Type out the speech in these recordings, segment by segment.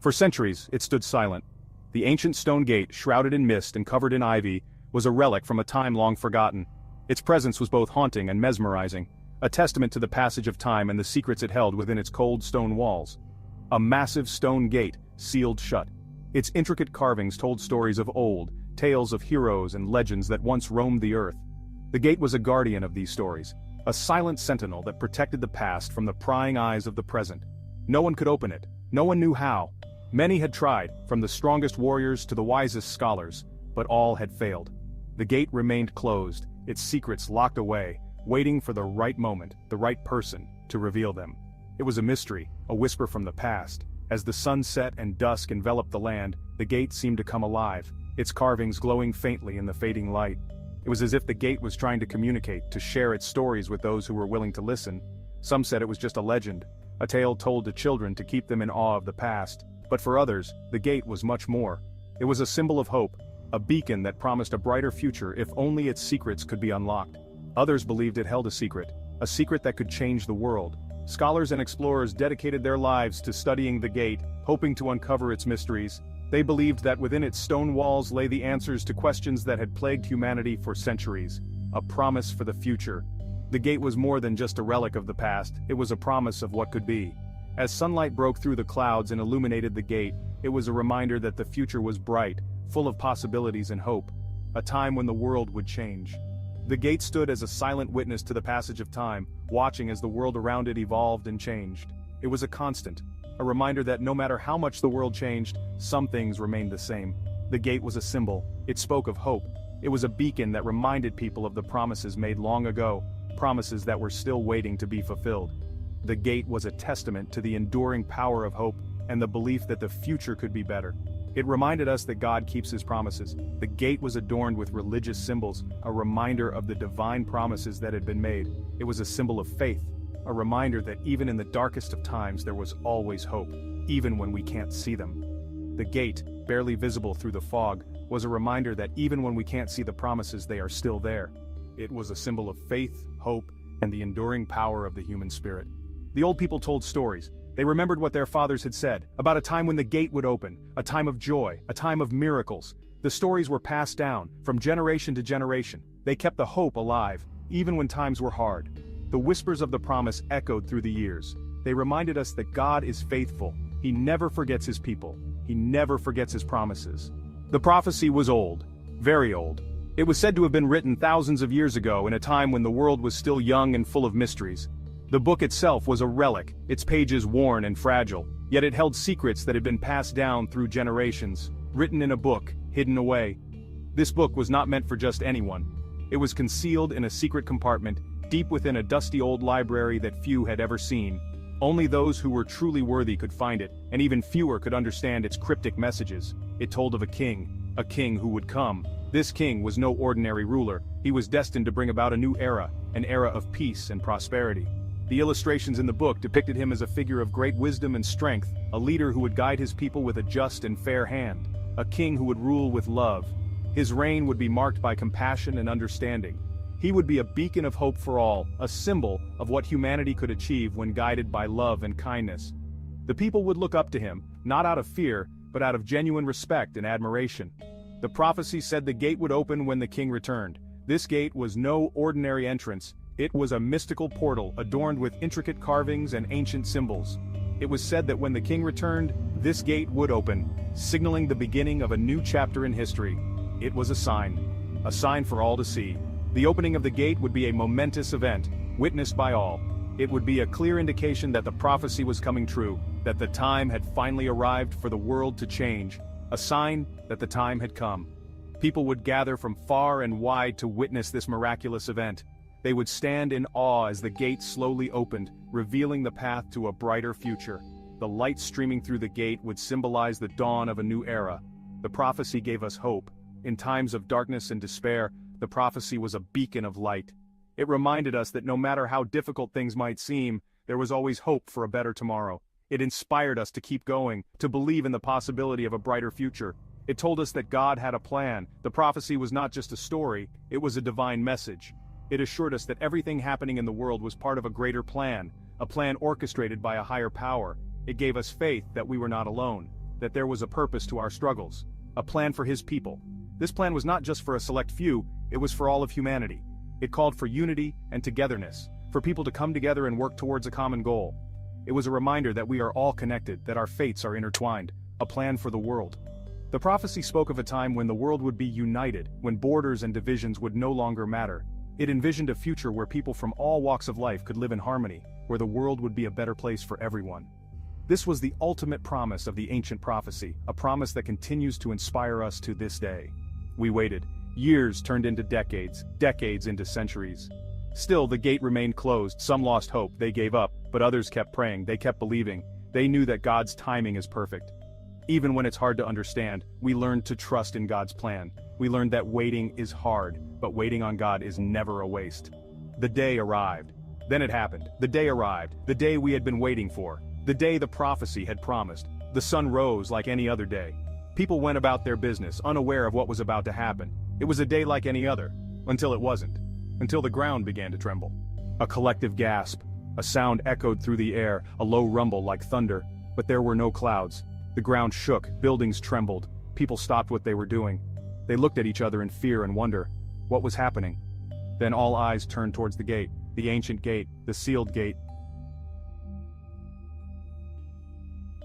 For centuries, it stood silent. The ancient stone gate, shrouded in mist and covered in ivy, was a relic from a time long forgotten. Its presence was both haunting and mesmerizing, a testament to the passage of time and the secrets it held within its cold stone walls. A massive stone gate, sealed shut. Its intricate carvings told stories of old, tales of heroes and legends that once roamed the earth. The gate was a guardian of these stories, a silent sentinel that protected the past from the prying eyes of the present. No one could open it. No one knew how. Many had tried, from the strongest warriors to the wisest scholars, but all had failed. The gate remained closed, its secrets locked away, waiting for the right moment, the right person, to reveal them. It was a mystery, a whisper from the past. As the sun set and dusk enveloped the land, the gate seemed to come alive, its carvings glowing faintly in the fading light. It was as if the gate was trying to communicate, to share its stories with those who were willing to listen. Some said it was just a legend, a tale told to children to keep them in awe of the past. But for others, the gate was much more. It was a symbol of hope, a beacon that promised a brighter future if only its secrets could be unlocked. Others believed it held a secret that could change the world. Scholars and explorers dedicated their lives to studying the gate, hoping to uncover its mysteries. They believed that within its stone walls lay the answers to questions that had plagued humanity for centuries, a promise for the future. The gate was more than just a relic of the past, it was a promise of what could be. As sunlight broke through the clouds and illuminated the gate, it was a reminder that the future was bright, full of possibilities and hope, a time when the world would change. The gate stood as a silent witness to the passage of time, watching as the world around it evolved and changed. It was a constant, a reminder that no matter how much the world changed, some things remained the same. The gate was a symbol, it spoke of hope. It was a beacon that reminded people of the promises made long ago, promises that were still waiting to be fulfilled. The gate was a testament to the enduring power of hope and the belief that the future could be better. It reminded us that God keeps his promises. The gate was adorned with religious symbols, a reminder of the divine promises that had been made. It was a symbol of faith, a reminder that even in the darkest of times there was always hope, even when we can't see them. The gate, barely visible through the fog, was a reminder that even when we can't see the promises, they are still there. It was a symbol of faith, hope, and the enduring power of the human spirit. The old people told stories. They remembered what their fathers had said, about a time when the gate would open, a time of joy, a time of miracles. The stories were passed down, from generation to generation. They kept the hope alive, even when times were hard. The whispers of the promise echoed through the years. They reminded us that God is faithful. He never forgets his people. He never forgets his promises. The prophecy was old, very old. It was said to have been written thousands of years ago in a time when the world was still young and full of mysteries. The book itself was a relic, its pages worn and fragile, yet it held secrets that had been passed down through generations, written in a book, hidden away. This book was not meant for just anyone. It was concealed in a secret compartment, deep within a dusty old library that few had ever seen. Only those who were truly worthy could find it, and even fewer could understand its cryptic messages. It told of a king who would come. This king was no ordinary ruler. He was destined to bring about a new era, an era of peace and prosperity. The illustrations in the book depicted him as a figure of great wisdom and strength, a leader who would guide his people with a just and fair hand, a king who would rule with love. His reign would be marked by compassion and understanding. He would be a beacon of hope for all, a symbol of what humanity could achieve when guided by love and kindness. The people would look up to him, not out of fear, but out of genuine respect and admiration. The prophecy said the gate would open when the king returned. This gate was no ordinary entrance. It was a mystical portal adorned with intricate carvings and ancient symbols. It was said that when the king returned, this gate would open, signaling the beginning of a new chapter in history. It was a sign for all to see. The opening of the gate would be a momentous event, witnessed by all. It would be a clear indication that the prophecy was coming true, that the time had finally arrived for the world to change, a sign that the time had come. People would gather from far and wide to witness this miraculous event. They would stand in awe as the gate slowly opened, revealing the path to a brighter future. The light streaming through the gate would symbolize the dawn of a new era. The prophecy gave us hope. In times of darkness and despair, the prophecy was a beacon of light. It reminded us that no matter how difficult things might seem, there was always hope for a better tomorrow. It inspired us to keep going, to believe in the possibility of a brighter future. It told us that God had a plan. The prophecy was not just a story, it was a divine message. It assured us that everything happening in the world was part of a greater plan, a plan orchestrated by a higher power. It gave us faith that we were not alone. that there was a purpose to our struggles, a plan for his people. This plan was not just for a select few, it was for all of humanity. It called for unity and togetherness, for people to come together and work towards a common goal. It was a reminder that we are all connected, that our fates are intertwined, a plan for the world. The prophecy spoke of a time when the world would be united, when borders and divisions would no longer matter. It envisioned a future where people from all walks of life could live in harmony, where the world would be a better place for everyone. This was the ultimate promise of the ancient prophecy, a promise that continues to inspire us to this day. We waited. Years turned into decades, decades into centuries. Still, the gate remained closed. Some lost hope, they gave up, but others kept praying, they kept believing. They knew that God's timing is perfect. Even when it's hard to understand, we learned to trust in God's plan. We learned that waiting is hard, but waiting on God is never a waste. The day arrived. Then it happened. The day arrived, the day we had been waiting for. The day the prophecy had promised. The sun rose like any other day. People went about their business, unaware of what was about to happen. It was a day like any other, until it wasn't. Until the ground began to tremble. A collective gasp. A sound echoed through the air, a low rumble like thunder. But there were no clouds. The ground shook, buildings trembled. People stopped what they were doing. They looked at each other in fear and wonder. What was happening? Then all eyes turned towards the gate, the ancient gate, the sealed gate.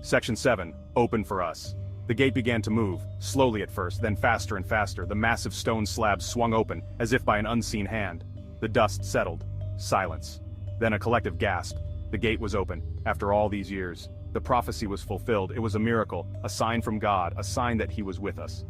Section 7. Open for us. The gate began to move, slowly at first, then faster and faster. The massive stone slabs swung open, as if by an unseen hand. The dust settled. Silence. Then a collective gasp. The gate was open, after all these years. The prophecy was fulfilled. It was a miracle, a sign from God, a sign that He was with us.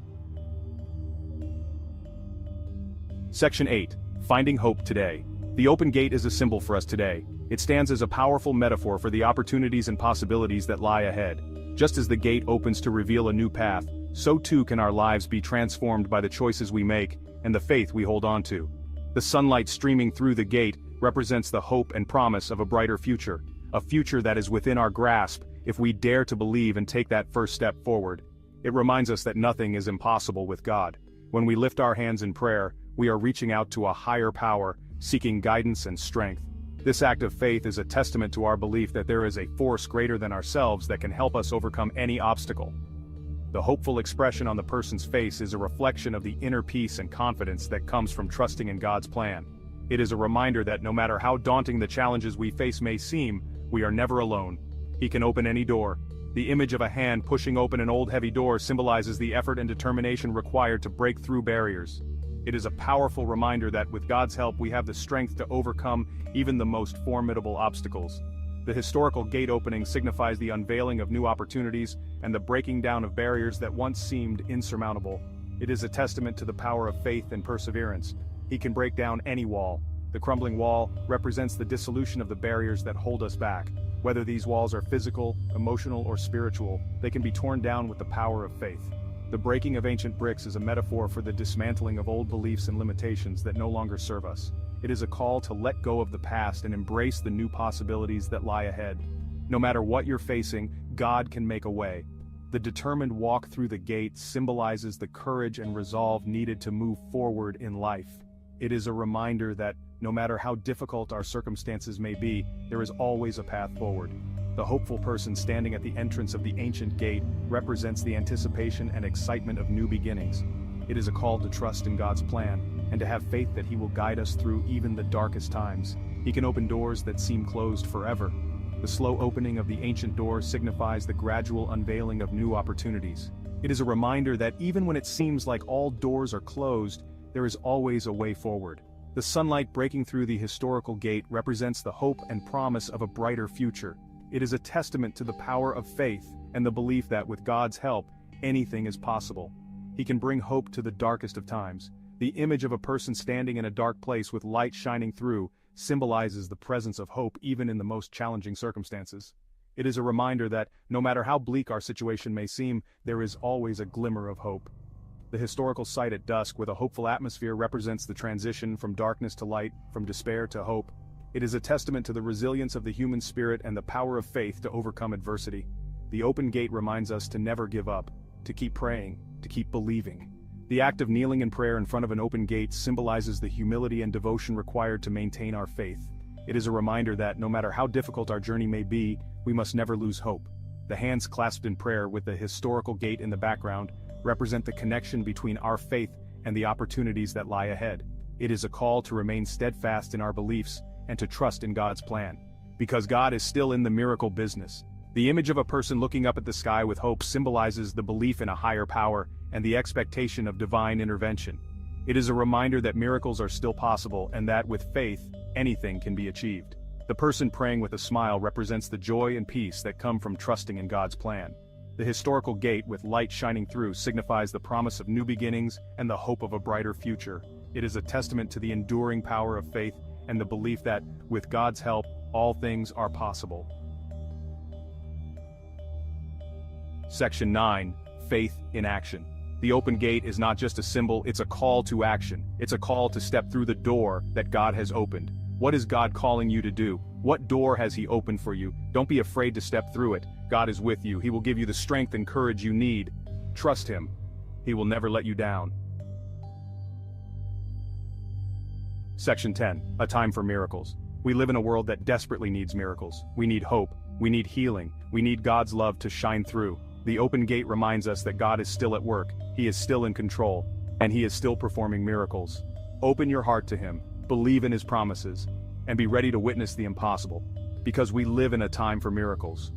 Section 8. Finding hope today. The open gate is a symbol for us today. It stands as a powerful metaphor for the opportunities and possibilities that lie ahead. Just as the gate opens to reveal a new path, so too can our lives be transformed by the choices we make and the faith we hold on to. The sunlight streaming through the gate represents the hope and promise of a brighter future, a future that is within our grasp if we dare to believe and take that first step forward. It reminds us that nothing is impossible with God. When we lift our hands in prayer, we are reaching out to a higher power, seeking guidance and strength. This act of faith is a testament to our belief that there is a force greater than ourselves that can help us overcome any obstacle. The hopeful expression on the person's face is a reflection of the inner peace and confidence that comes from trusting in God's plan. It is a reminder that no matter how daunting the challenges we face may seem, we are never alone. He can open any door. The image of a hand pushing open an old heavy door symbolizes the effort and determination required to break through barriers. It is a powerful reminder that with God's help we have the strength to overcome even the most formidable obstacles. The historical gate opening signifies the unveiling of new opportunities and the breaking down of barriers that once seemed insurmountable. It is a testament to the power of faith and perseverance. He can break down any wall. The crumbling wall represents the dissolution of the barriers that hold us back. Whether these walls are physical, emotional, or spiritual, they can be torn down with the power of faith. The breaking of ancient bricks is a metaphor for the dismantling of old beliefs and limitations that no longer serve us. It is a call to let go of the past and embrace the new possibilities that lie ahead. No matter what you're facing, God can make a way. The determined walk through the gate symbolizes the courage and resolve needed to move forward in life. It is a reminder that, no matter how difficult our circumstances may be, there is always a path forward. The hopeful person standing at the entrance of the ancient gate represents the anticipation and excitement of new beginnings. It is a call to trust in God's plan, and to have faith that He will guide us through even the darkest times. He can open doors that seem closed forever. The slow opening of the ancient door signifies the gradual unveiling of new opportunities. It is a reminder that even when it seems like all doors are closed, there is always a way forward. The sunlight breaking through the historical gate represents the hope and promise of a brighter future. It is a testament to the power of faith and the belief that with God's help, anything is possible. He can bring hope to the darkest of times. The image of a person standing in a dark place with light shining through symbolizes the presence of hope even in the most challenging circumstances. It is a reminder that, no matter how bleak our situation may seem, there is always a glimmer of hope. The historical site at dusk with a hopeful atmosphere represents the transition from darkness to light, from despair to hope. It is a testament to the resilience of the human spirit and the power of faith to overcome adversity. The open gate reminds us to never give up, to keep praying, to keep believing. The act of kneeling in prayer in front of an open gate symbolizes the humility and devotion required to maintain our faith. It is a reminder that, no matter how difficult our journey may be, we must never lose hope. The hands clasped in prayer with the historical gate in the background represent the connection between our faith and the opportunities that lie ahead. It is a call to remain steadfast in our beliefs and to trust in God's plan. Because God is still in the miracle business. The image of a person looking up at the sky with hope symbolizes the belief in a higher power and the expectation of divine intervention. It is a reminder that miracles are still possible and that with faith, anything can be achieved. The person praying with a smile represents the joy and peace that come from trusting in God's plan. The historical gate with light shining through signifies the promise of new beginnings and the hope of a brighter future. It is a testament to the enduring power of faith and the belief that, with God's help, all things are possible. Section 9. Faith in action. The open gate is not just a symbol, it's a call to action. It's a call to step through the door that God has opened. What is God calling you to do? What door has He opened for you? Don't be afraid to step through it. God is with you. He will give you the strength and courage you need. Trust Him. He will never let you down. Section 10. A time for miracles. We live in a world that desperately needs miracles. We need hope. We need healing. We need God's love to shine through. The open gate reminds us that God is still at work. He is still in control. And He is still performing miracles. Open your heart to Him. Believe in His promises. And be ready to witness the impossible. Because we live in a time for miracles.